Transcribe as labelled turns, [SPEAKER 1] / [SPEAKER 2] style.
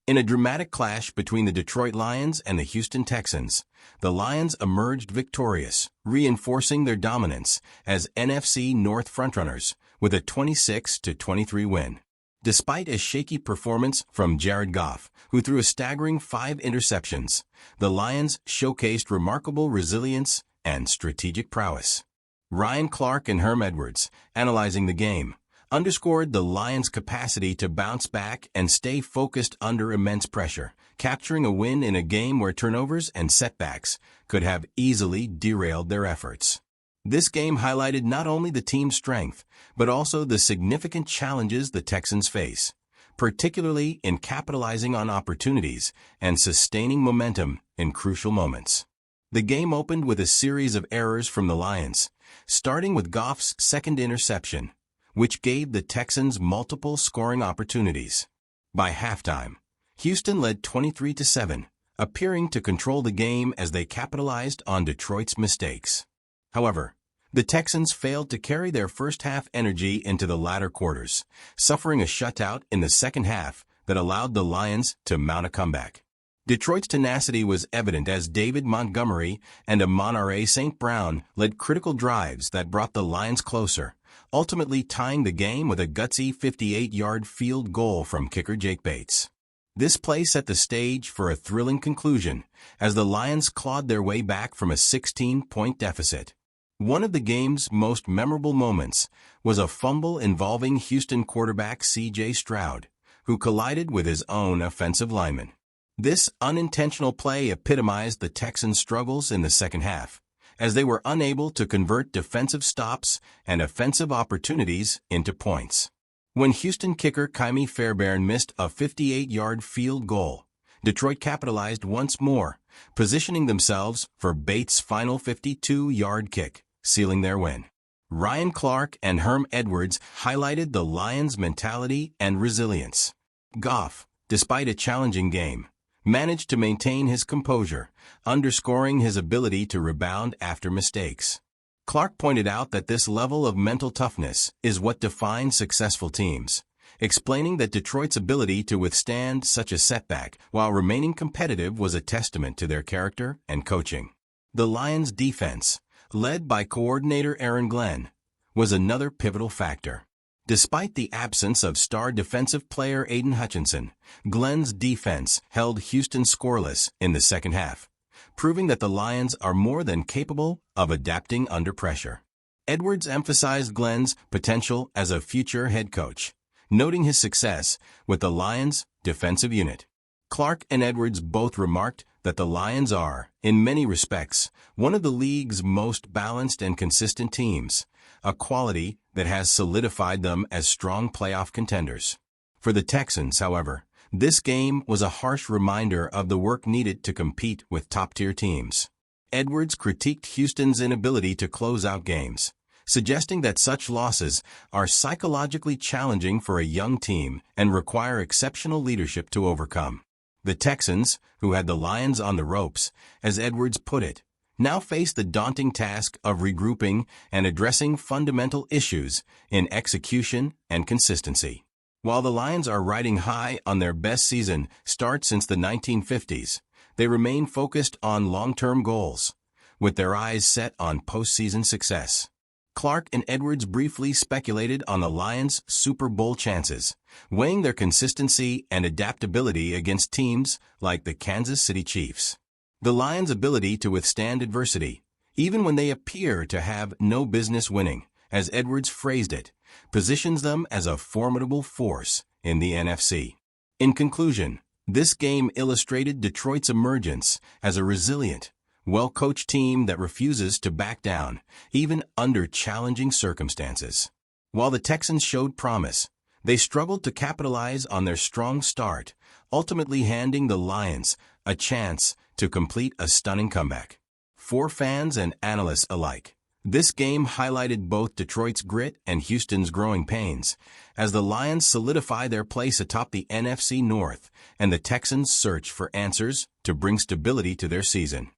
[SPEAKER 1] In a dramatic clash between the Detroit Lions and the Houston Texans, the Lions emerged victorious, reinforcing their dominance as NFC North frontrunners with a 26-23 win. Despite a shaky performance from Jared Goff, who threw a staggering 5 interceptions, the Lions showcased remarkable resilience and strategic prowess. Ryan Clark and Herm Edwards, analyzing the game, underscored the Lions' capacity to bounce back and stay focused under immense pressure, capturing a win in a game where turnovers and setbacks could have easily derailed their efforts. This game highlighted not only the team's strength, but also the significant challenges the Texans face, particularly in capitalizing on opportunities and sustaining momentum in crucial moments. The game opened with a series of errors from the Lions, starting with Goff's second interception, which gave the Texans multiple scoring opportunities. By halftime, Houston led 23-7, appearing to control the game as they capitalized on Detroit's mistakes. However, the Texans failed to carry their first-half energy into the latter quarters, suffering a shutout in the second half that allowed the Lions to mount a comeback. Detroit's tenacity was evident as David Montgomery and Amon-Ra St. Brown led critical drives that brought the Lions closer, ultimately tying the game with a gutsy 58-yard field goal from kicker Jake Bates. This play set the stage for a thrilling conclusion as the Lions clawed their way back from a 16-point deficit. One of the game's most memorable moments was a fumble involving Houston quarterback C.J. Stroud, who collided with his own offensive lineman. This unintentional play epitomized the Texans' struggles in the second half, as they were unable to convert defensive stops and offensive opportunities into points. When Houston kicker Kymie Fairbairn missed a 58-yard field goal, Detroit capitalized once more, positioning themselves for Bates' final 52-yard kick, sealing their win. Ryan Clark and Herm Edwards highlighted the Lions' mentality and resilience. Goff, despite a challenging game, managed to maintain his composure, underscoring his ability to rebound after mistakes. Clark pointed out that this level of mental toughness is what defines successful teams, explaining that Detroit's ability to withstand such a setback while remaining competitive was a testament to their character and coaching. The Lions' defense, led by coordinator Aaron Glenn, was another pivotal factor. Despite the absence of star defensive player Aiden Hutchinson, Glenn's defense held Houston scoreless in the second half, proving that the Lions are more than capable of adapting under pressure. Edwards emphasized Glenn's potential as a future head coach, noting his success with the Lions' defensive unit. Clark and Edwards both remarked that the Lions are, in many respects, one of the league's most balanced and consistent teams, a quality that has solidified them as strong playoff contenders. For the Texans, however, this game was a harsh reminder of the work needed to compete with top-tier teams. Edwards critiqued Houston's inability to close out games, suggesting that such losses are psychologically challenging for a young team and require exceptional leadership to overcome. The Texans, who had the Lions on the ropes, as Edwards put it, now face the daunting task of regrouping and addressing fundamental issues in execution and consistency. While the Lions are riding high on their best season start since the 1950s, they remain focused on long-term goals, with their eyes set on postseason success. Clark and Edwards briefly speculated on the Lions' Super Bowl chances, weighing their consistency and adaptability against teams like the Kansas City Chiefs. The Lions' ability to withstand adversity, even when they appear to have no business winning, as Edwards phrased it, positions them as a formidable force in the NFC. In conclusion, this game illustrated Detroit's emergence as a resilient, well-coached team that refuses to back down, even under challenging circumstances. While the Texans showed promise, they struggled to capitalize on their strong start, ultimately handing the Lions a chance to complete a stunning comeback. For fans and analysts alike, this game highlighted both Detroit's grit and Houston's growing pains, as the Lions solidify their place atop the NFC North and the Texans search for answers to bring stability to their season.